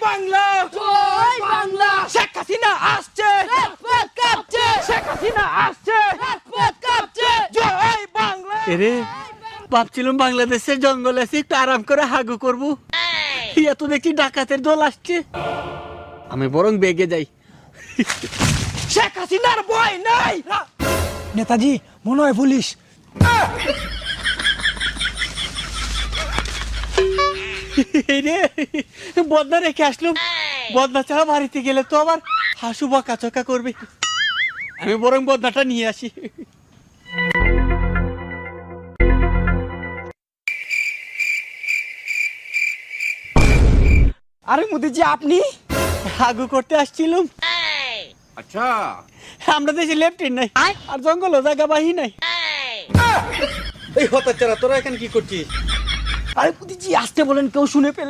বাংলা জয় বাংলা শেখ হাসিনা আসছে রাজপথ কাঁপছে শেখ হাসিনা আসছে রাজপথ কাঁপছে জয় বাংলা এরে ভাবছিলাম বাংলাদেশের জঙ্গলে এসে একটু আরাম করে হাগু করবো, এত দেখি ডাকাতের দল আসছে, আমি বরং বেগে যাই। শেখ হাসিনার ভয় নাই। নেতাজি মনে হয় পুলিশ। রে বদনা রেখে আসলাম, বদনা ছাড়া বাড়িতে গেলে তো আবার হাসু বকাচকা করবে, আমি বরং বদনাটা নিয়ে আসি। আরে মোদিজি আপনি হাগু করতে আসছিলাম। আচ্ছা আমরা দেশে লেফটেন নাই আর জঙ্গল জায়গা বাহি নাই। এই হতাচারা তোরা এখানে কি করছিস? আরে মোদিজি আসতে বলেন কেউ শুনে ফেলে